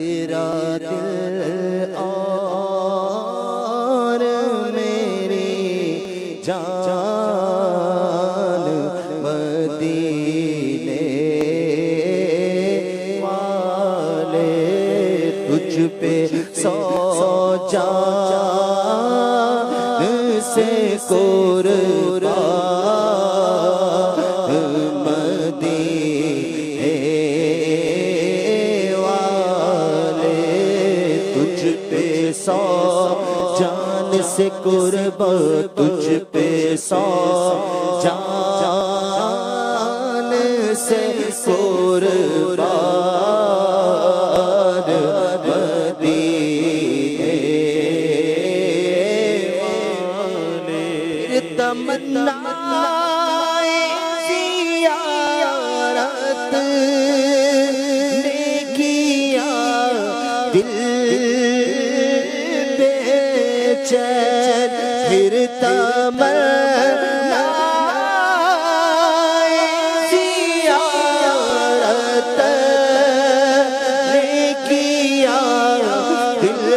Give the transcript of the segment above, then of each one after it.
तेरा दिल और मेरी जान मदीने वाले तुझ पे सौ जान से कुर्बान मदीने वाले तुझ पे सौ जान से कुर्बान तुझ पे सौ जान से कुर्बान मदीने वाले तमन्नाए ज़ियारत ने किया दिल बेचैन फिर तमन्नाए ज़ियारत ने किया दिल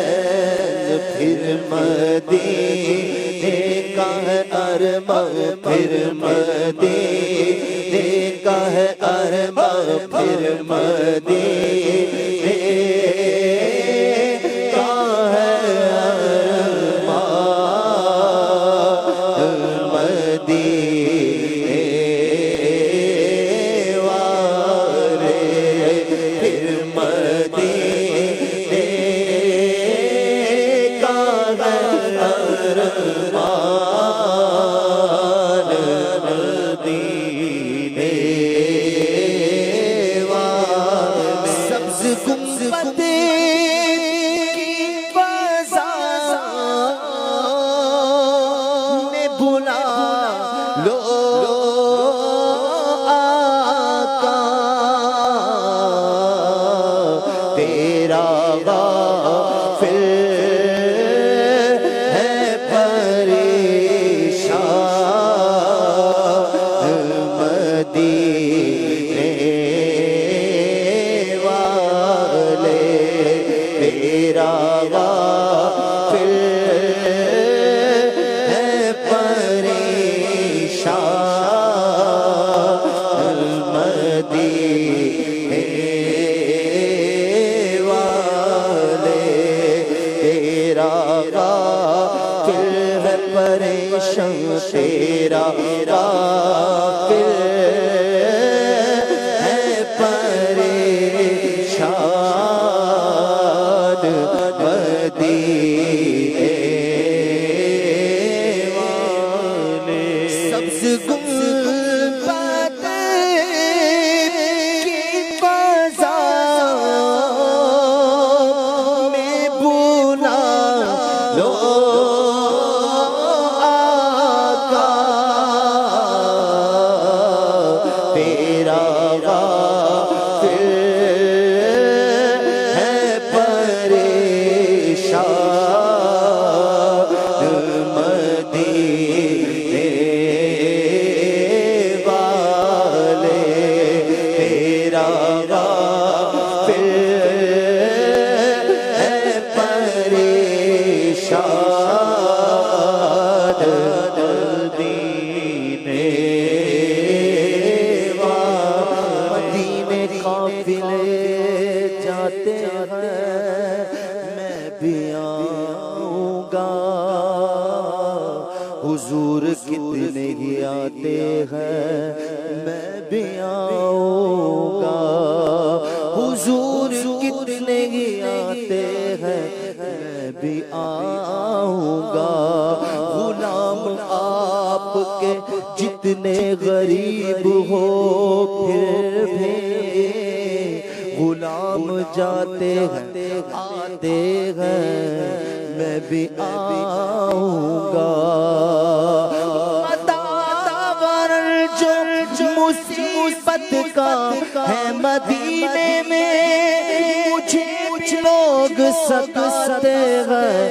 बेचैन फिर मदीने का है अरमान फिर मदीने का है अरमान फिर मदीने का है अरमान मदीने वाले फिर मदीने का है अरमान मदीने वाले सब्ज़ गुंबद की फ़ज़ा में बुला लो आका तेरा गाफ़िल है परेशान मदीने वाले तेरा गाफ़िल है परेशान मदीने वाले तेरा गाफ़िल है परेशान तेरा गाफ़िल है परेशान मदीने वाले सब्ज़ गुंबद की फ़ज़ा में बुला लो आका तेरा गाफ़िल है परेशान मदीने वाले तेरा गाफ़िल है परेशान मदीने मदीने काफ़िले जाते हैं मैं भी आऊँगा हुजूर कितने ही आते हैं मैं भी आऊँगा हुजूर कितने ही आते हैं मैं भी आऊँगा गुलाम आपके जितने गरीब हो फिर भी गुलाम जाते हैं आते हैं मैं भी आऊँगा जो मुसीबत का है मदीने में मुझे कुछ लोग सकते हैं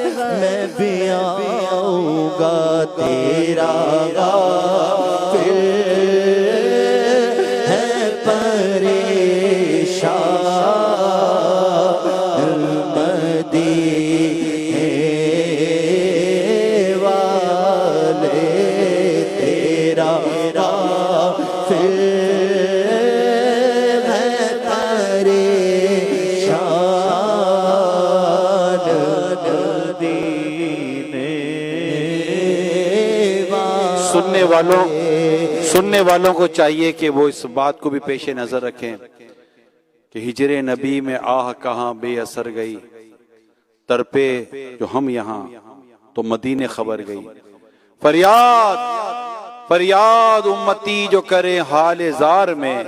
मैं भी आऊँगा तेरा गाफ़िल फिर है परेशान मदीने वाले। सुनने वालों को चाहिए कि वो इस बात को भी पेश नजर रखें कि हिजरे नबी में आह कहाँ बेअसर गई, तरपे जो हम यहाँ तो मदीने खबर गई। फरियाद फरियाद उम्मती जो करे हाल जार में,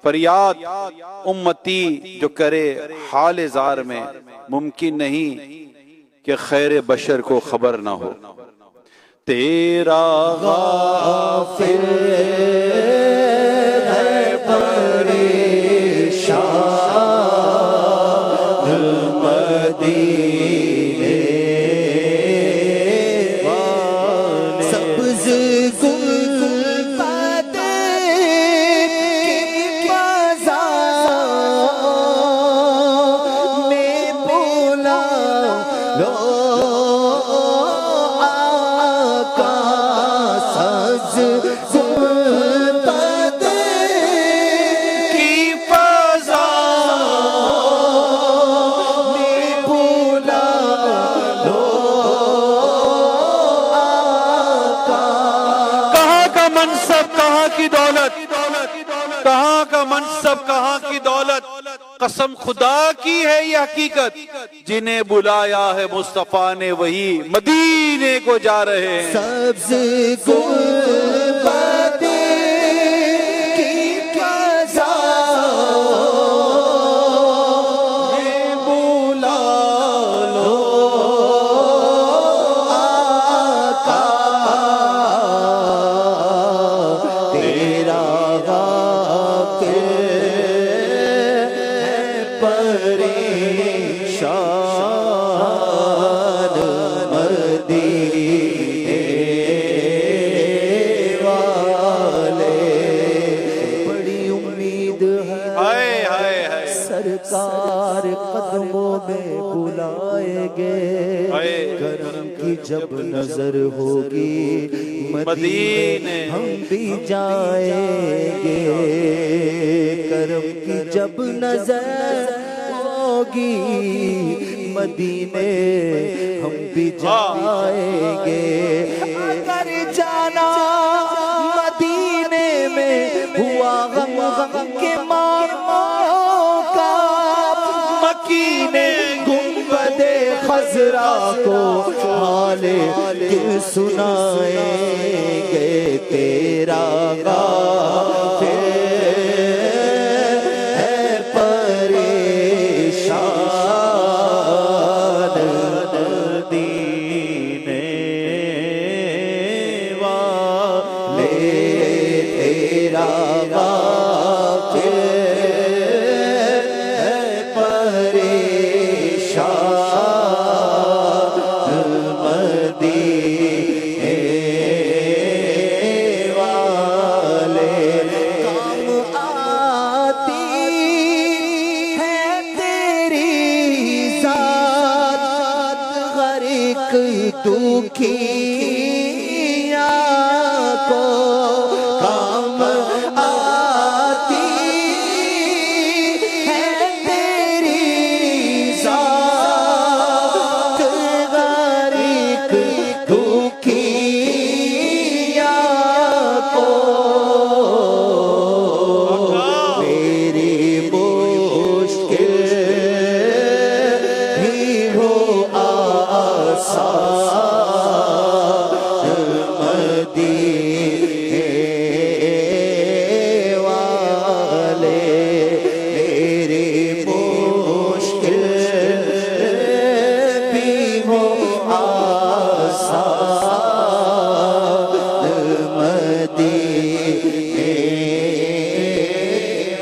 फरियाद उम्मती जो करे हाल जार में, मुमकिन नहीं कि खैर बशर को खबर ना हो। तेरा गाफिल है परेशान मदीने वाले। सब्ज़ गुलबद के बाज़ार में बुला लो कहाँ का मनसब कहाँ की दौलत, कसम खुदा की है ये हकीकत, जिन्हें बुलाया है मुस्तफा ने वही मदीने को जा रहे हैं। सब्ज़ गुलबद की बाज़ार में बुला लो आका, तेरा परेशान मदीने वाले। बड़ी उम्मीद है सरकार कदमों में बुलाएंगे, करम की जब नजर होगी मदीने हम भी जाएंगे। करम की जब नजर होगी मदीने हम भी जाएंगे। अगर जाना मदीने में हुआ गम के मामों का, मकीने गुंबदे खजरा को हाले दिल सुनाएंगे। तेरा गाफिल है परेशान मदीने वाले। तेरा गाफिल है परेशान मदीने वाले। काम आती है तेरी ज़ात हर एक दुखिया को, काम आती है तेरी ज़ात हर एक दुखिया को। मेरी मुश्किल भी हो आसान मदीने वाले। मेरी मुश्किल भी हो आसान मदीने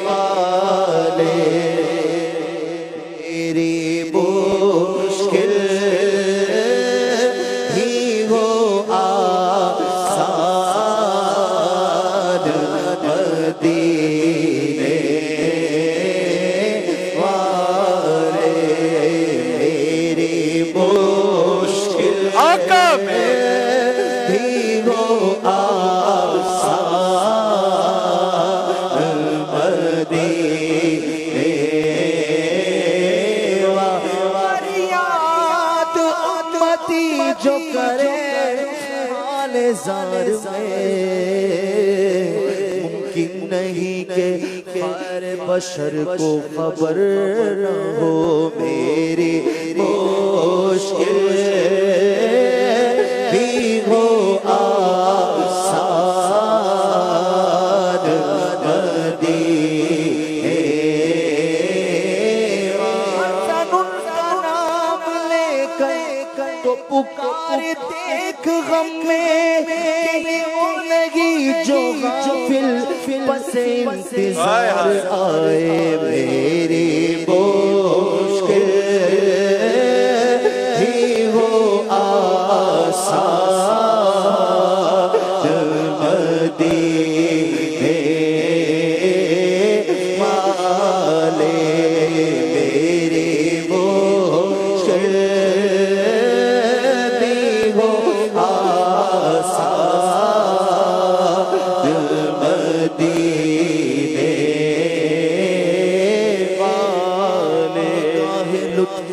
वाले। मेरी मुश्किल ही हो आसान मदीने वाले। मेरी मुश्किल आका में भी हो आसान जार में मुमकिन नहीं के हर बशर को खबर न हो मेरी मुश्किल भी हो आसान मदीने उनका नाम लेकर तो पुकार देख गम में वो लगी जो गाफिल बस इंतजार आए मेरी मुश्किल ही हो आसान मदीने वाले मेरी मुश्किल भी हो आसान मदीने वाले लुत्फ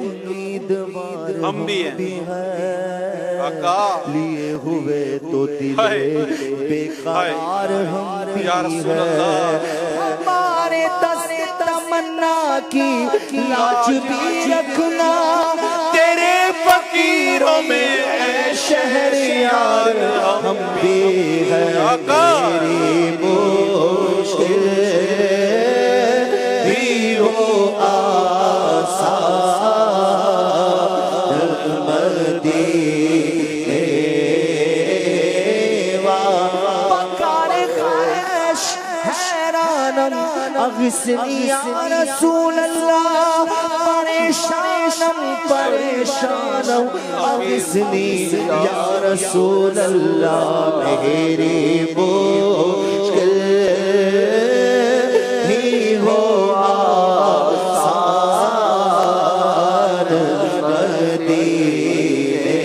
उम्मीदवार हम भी हैं आका लिए हुए तो दिल बेकार हम भी या रसूल अल्लाह। हैं हमारे दस्ते तमन्ना की लाज भी रखना तेरे फकीरों में है शहरियार हम भी हैं मेरी मुश्किल भी हो आसान मदीने पकार ख्वाहिश हैरानम अगसनी या रसूल अल्लाह परेशानम अगसनी या रसूल अल्लाह मेरी मुश्किल ही हो आसान मदीने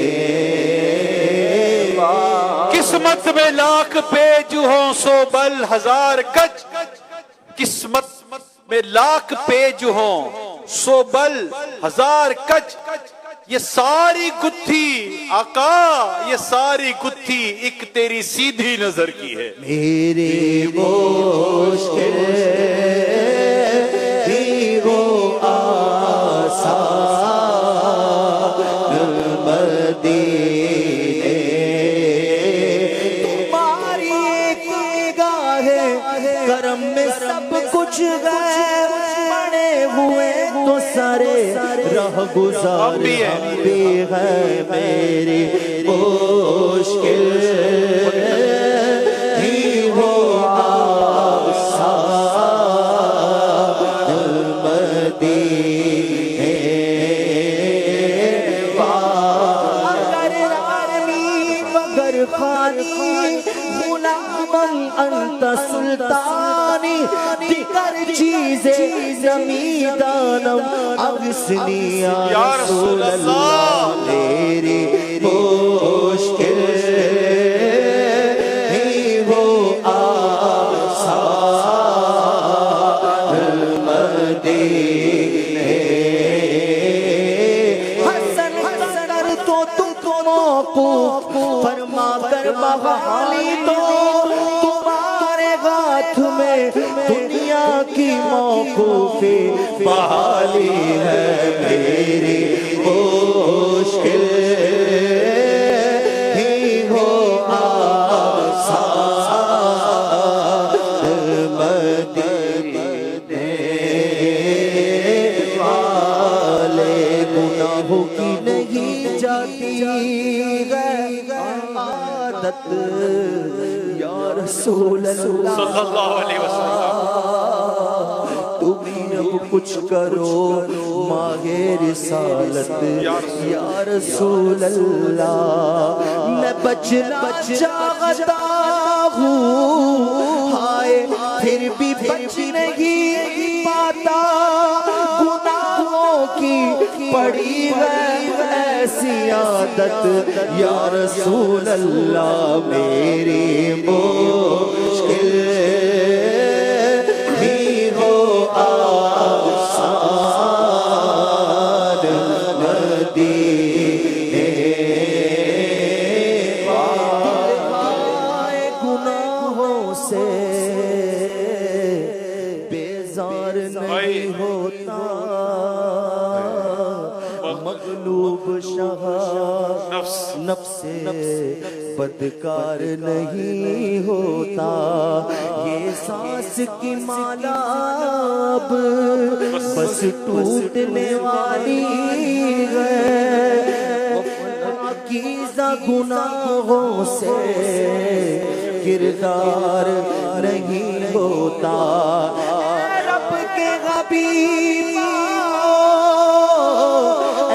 किस्मत में लाख पेज हो सो बल हजार गज किस्मत में लाख पेज हो सो बल हजार गज ये सारी गुत्थी आका ये सारी गुत्थी एक तेरी सीधी नजर की है मेरी मुश्किल ही हो आसान मदीने तुम्हारी एक निगाह करम में सब कुछ गए बड़े हुए तो सारे रह गुजार भी है मेरी मुश्किल ही हो आसान मदीने मगर खानी गुलामन अंत सुल्तानी दिकर चीज़े जमीदानम अगसनी या रसूल अल्लाह मेरी मुश्किल ही हो आसान मदीने हसन हसन तो तुमको मौकूफ फरमा कर बहाली तो तुम्हारे हाथ में दुनिया की मौकूफी बहाली है मेरी मुश्किल ही हो आसान मदीने वाले गुनाहों की नहीं जाती आदत या रसूल अल्लाह सल्लल्लाहु अलैहि वसल्लम तुम अब कुछ करो मांगे रिसालत या रसूल अल्लाह मैं बचना चाहता हूँ हाय फिर भी बच नहीं पाता गुनाहों की पड़ी है ऐसी आदत या रसूल अल्लाह मेरी मुश्किल ही हो आसान मदीने वाले नहीं होता, मगलूब शाह नफ्से बदकार नहीं होता। ये सांस की माला अब बस टूटने वाली है, पाकीज़ा गुनाहों से किरदार नहीं होता। रब के हबीबा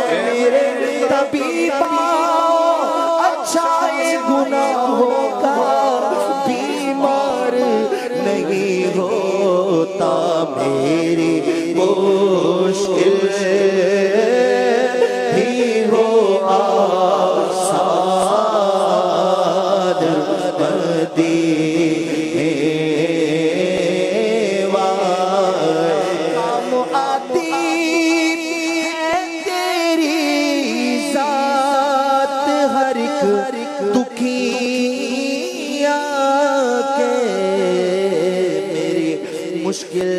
मेरे तबीबा, अच्छा ये गुनाहों का बीमार नहीं होता। मेरी मुश्किल ही हो आसान काम आती है तेरी ज़ात हर एक दुखिया के। मेरी मुश्किल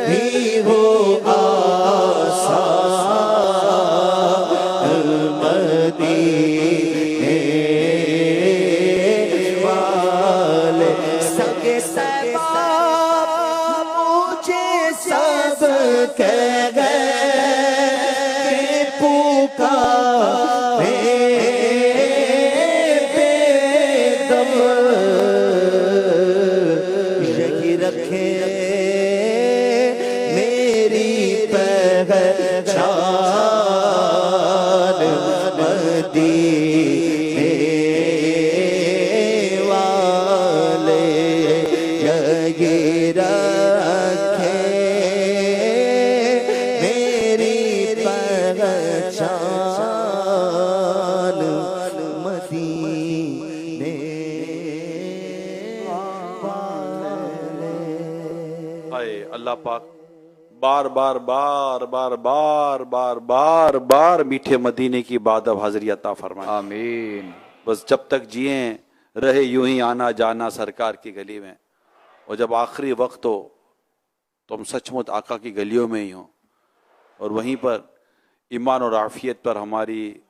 भी हो आसान मदीने वाले। सगे सहबाब मुझे सब कह गए, पुकारे बेदम यही रखे मेरी पहचान मदीने वाले। यही रखे मेरी पहचान मदीने वाले। हाय अल्लाह पाक बार बार बार बार बार बार बार बार मीठे मदीने की बादब हाजिरी अता फरमाए। आमीन। बस जब तक जिए रहे यूं ही आना जाना सरकार की गली में, और जब आखिरी वक्त हो तो हम सचमुच आका की गलियों में ही हों, और वहीं पर ईमान और आफियत पर हमारी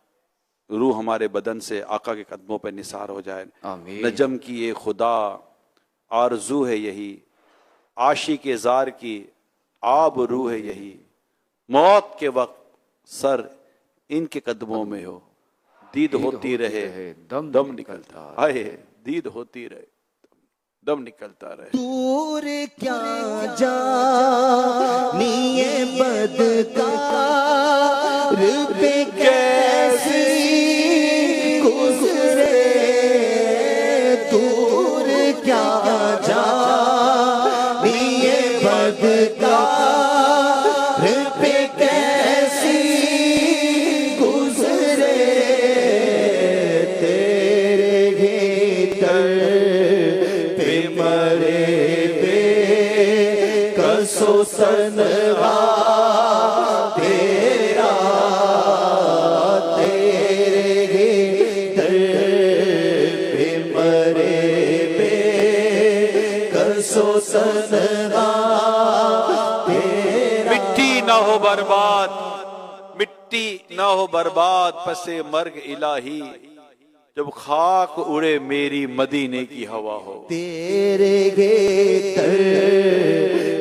रूह हमारे बदन से आका के कदमों पर निसार हो जाए। आमीन। नजम की ये खुदा आरजू है यही, आशिक जार की आब रूह है यही, मौत के वक्त सर इनके कदमों में हो, दीद होती रहे दम निकलता आए, दीद होती रहे दम निकलता रहे। दूर क्या जानिए बदकार पे कैसी गुजरे, दूर क्या जानिए बदकार पे कैसी गुजरे। तेरे भीतर पे मरे पे कसो सनहा तेरा, तेरे भीतर पे मरे पे कसो सनहा तेरा। मिट्टी ना हो बर्बाद, मिट्टी ना हो बर्बाद पसे मर्ग इलाही, जब खाक उड़े मेरी मदीने की हवा हो। तेरे घेतर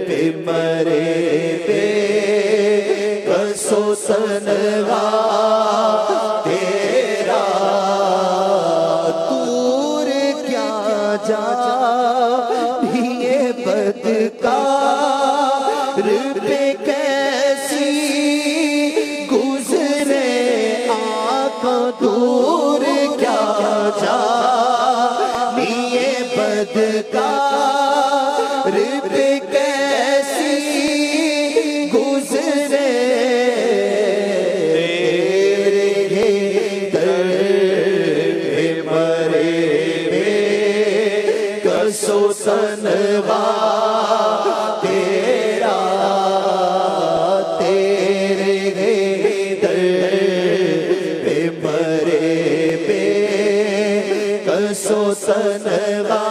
पे मरे पे कसो सनगा तेरा, दूर क्या जा ये बदकार पे कैसी गुजरे आका, दूर क्या जा ये बदकार पे कैसी गुजरे। तेरे घेतर पे मरे पे कसो सनवा तेरा, तेरे घेतर पे मरे पे कसो सनवा